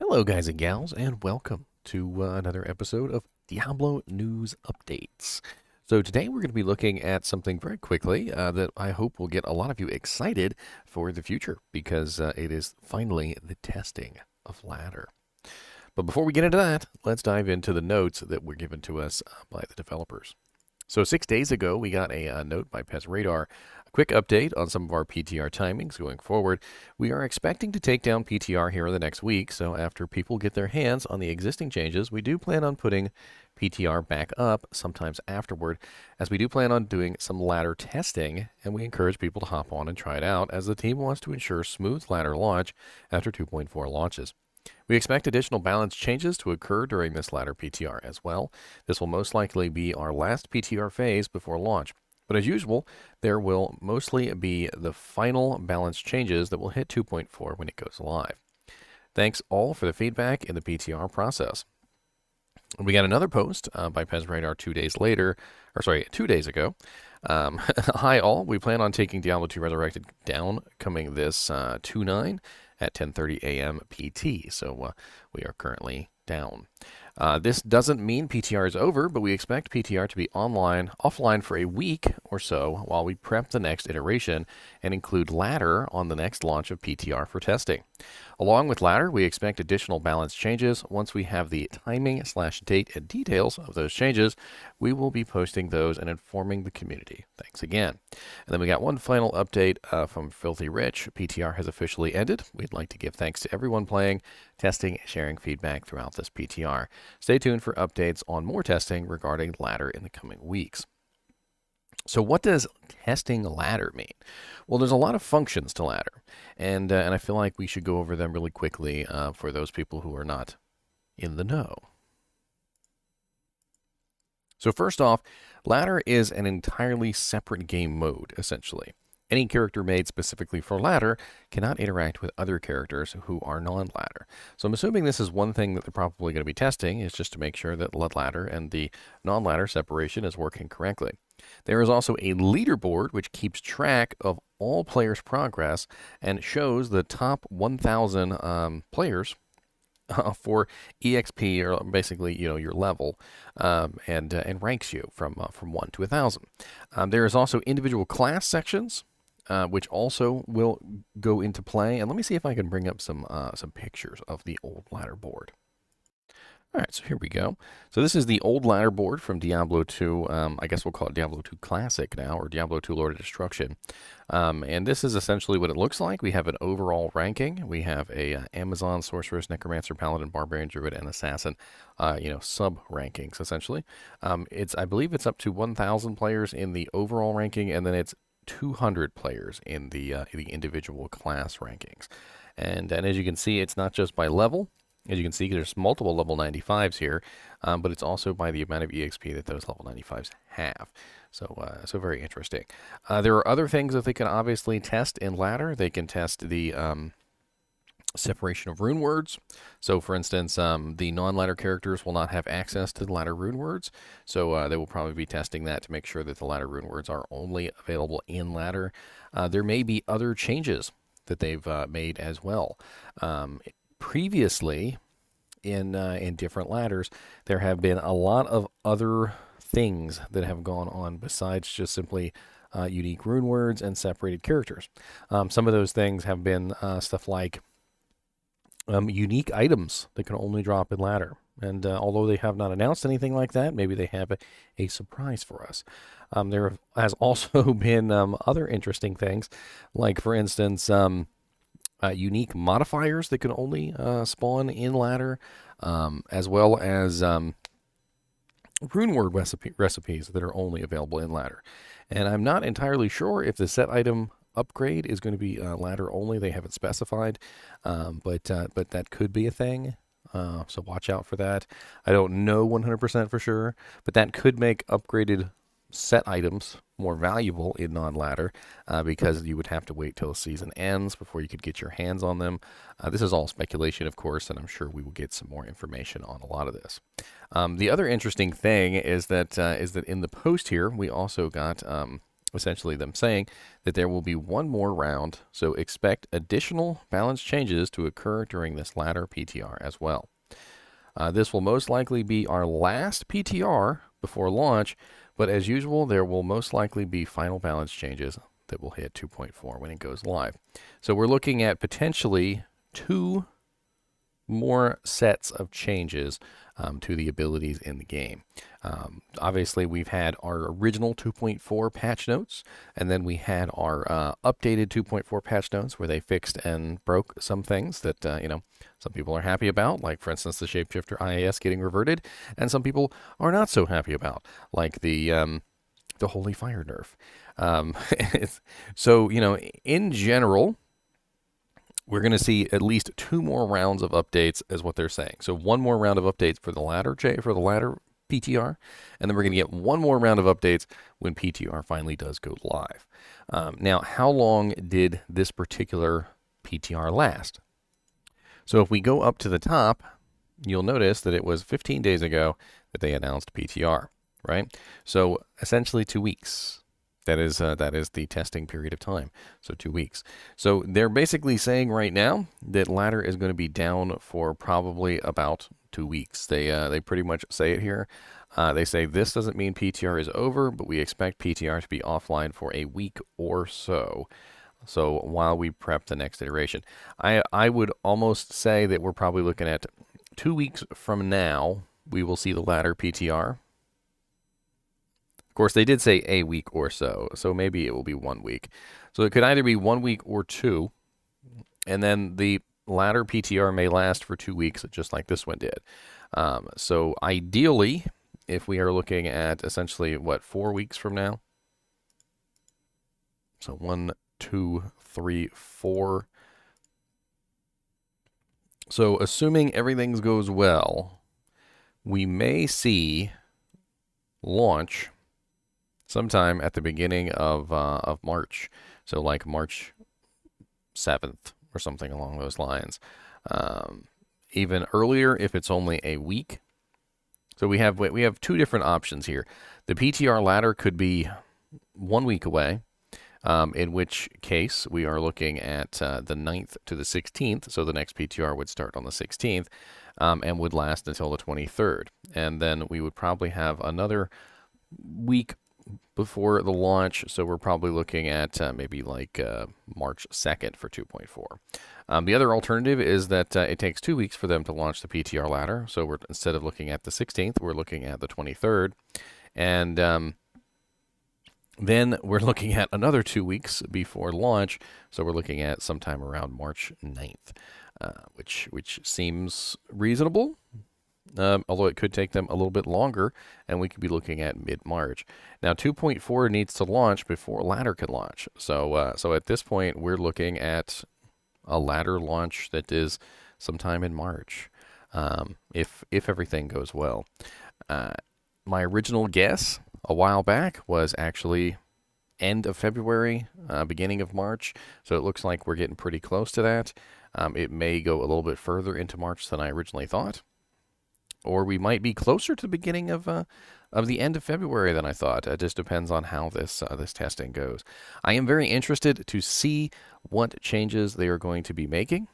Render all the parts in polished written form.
Hello, guys and gals, and welcome to another episode of Diablo News Updates. So, today we're going to be looking at something very quickly that I hope will get a lot of you excited for the future because it is finally the testing of ladder. But before we get into that, let's dive into the notes that were given to us by the developers. So 6 days ago, we got a note by Pez Radar. A quick update on some of our PTR timings going forward. We are expecting to take down PTR here in the next week, so after people get their hands on the existing changes, we do plan on putting PTR back up sometimes afterward, as we do plan on doing some ladder testing, and we encourage people to hop on and try it out, as the team wants to ensure smooth ladder launch after 2.4 launches. We expect additional balance changes to occur during this latter PTR as well. This will most likely be our last PTR phase before launch. But as usual, there will mostly be the final balance changes that will hit 2.4 when it goes live. Thanks all for the feedback in the PTR process. We got another post by Pez Radar 2 days later, 2 days ago. Hi all, we plan on taking Diablo 2 Resurrected down coming this 2/9 at 10:30 a.m. PT. So we are currently down. This doesn't mean PTR is over, but we expect PTR to be offline for a week or so while we prep the next iteration and include ladder on the next launch of PTR for testing. Along with ladder, we expect additional balance changes. Once we have the timing/date and details of those changes, we will be posting those and informing the community. Thanks again. And then we got one final update from Filthy Rich. PTR has officially ended. We'd like to give thanks to everyone playing, testing, and sharing feedback throughout this PTR. Stay tuned for updates on more testing regarding ladder in the coming weeks. So what does testing ladder mean? Well, there's a lot of functions to ladder, and I feel like we should go over them really quickly for those people who are not in the know. So first off, ladder is an entirely separate game mode, essentially. Any character made specifically for ladder cannot interact with other characters who are non-ladder. So I'm assuming this is one thing that they're probably going to be testing, is just to make sure that ladder and the non-ladder separation is working correctly. There is also a leaderboard which keeps track of all players' progress and shows the top 1,000 players for EXP, or basically your level, and ranks you from 1 to 1,000. There is also individual class sections, which also will go into play. And let me see if I can bring up some pictures of the old ladder board. All right, so here we go. So this is the old ladder board from Diablo 2. I guess we'll call it Diablo 2 Classic now, or Diablo 2 Lord of Destruction. And this is essentially what it looks like. We have an overall ranking. We have a Amazon, Sorceress, Necromancer, Paladin, Barbarian, Druid, and Assassin, sub rankings essentially. I believe it's up to 1,000 players in the overall ranking, and then it's 200 players in the individual class rankings. And as you can see, it's not just by level. As you can see, there's multiple level 95s here, but it's also by the amount of EXP that those level 95s have. So very interesting. There are other things that they can obviously test in ladder. They can test the separation of rune words. So, for instance, the non-ladder characters will not have access to the ladder rune words. So they will probably be testing that to make sure that the ladder rune words are only available in ladder. There may be other changes that they've made as well. Previously, in different ladders, there have been a lot of other things that have gone on besides just simply unique rune words and separated characters. Some of those things have been stuff like unique items that can only drop in ladder. And although they have not announced anything like that, maybe they have a surprise for us. There has also been other interesting things, like, for instance, unique modifiers that can only spawn in ladder, as well as rune word recipes that are only available in ladder. And I'm not entirely sure if the set item upgrade is going to be ladder only. They haven't specified, but that could be a thing. So watch out for that. I don't know 100% for sure, but that could make upgraded set items more valuable in non-ladder because you would have to wait till the season ends before you could get your hands on them. This is all speculation, of course, and I'm sure we will get some more information on a lot of this. The other interesting thing is that in the post here, we also got essentially them saying that there will be one more round, so expect additional balance changes to occur during this latter PTR as well. This will most likely be our last PTR before launch, but as usual, there will most likely be final balance changes that will hit 2.4 when it goes live. So we're looking at potentially 2 more sets of changes to the abilities in the game. Obviously, we've had our original 2.4 patch notes, and then we had our updated 2.4 patch notes where they fixed and broke some things that, some people are happy about, like, for instance, the Shapeshifter IAS getting reverted, and some people are not so happy about, like the Holy Fire nerf. So, in general, we're going to see at least 2 more rounds of updates, is what they're saying. So 1 more round of updates for the latter PTR, and then we're going to get 1 more round of updates when PTR finally does go live. Now, how long did this particular PTR last? So if we go up to the top, you'll notice that it was 15 days ago that they announced PTR, right? So essentially 2 weeks. That is the testing period of time, so 2 weeks. So they're basically saying right now that ladder is going to be down for probably about 2 weeks. They pretty much say it here. They say this doesn't mean PTR is over, but we expect PTR to be offline for a week or so. So while we prep the next iteration, I would almost say that we're probably looking at 2 weeks from now. We will see the ladder PTR. Of course, they did say a week or so, so maybe it will be 1 week. So it could either be 1 week or 2, and then the latter PTR may last for 2 weeks, just like this one did. So ideally, if we are looking at essentially, 4 weeks from now? So 1, 2, 3, 4. So assuming everything goes well, we may see launch sometime at the beginning of March, so like March 7th or something along those lines. Even earlier if it's only a week. So we have 2 different options here. The PTR ladder could be 1 week away, in which case we are looking at the 9th to the 16th. So the next PTR would start on the 16th and would last until the 23rd. And then we would probably have another week before the launch, so we're probably looking at maybe like March 2nd for 2.4. The other alternative is that it takes 2 weeks for them to launch the PTR ladder, so instead of looking at the 16th, we're looking at the 23rd, and then we're looking at another 2 weeks before launch, so we're looking at sometime around March 9th, which seems reasonable. Although it could take them a little bit longer, and we could be looking at mid-March. Now, 2.4 needs to launch before ladder can launch. So at this point, we're looking at a ladder launch that is sometime in March, if everything goes well. My original guess a while back was actually end of February, beginning of March. So it looks like we're getting pretty close to that. It may go a little bit further into March than I originally thought. Or we might be closer to the beginning of the end of February than I thought. It just depends on how this testing goes. I am very interested to see what changes they are going to be making,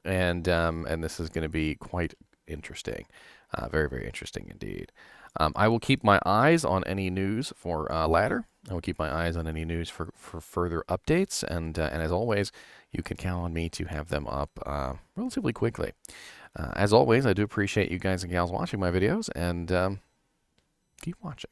and this is going to be quite interesting, very, very interesting indeed. I will keep my eyes on any news for ladder. I will keep my eyes on any news for further updates, and as always, you can count on me to have them up relatively quickly. As always, I do appreciate you guys and gals watching my videos, and keep watching.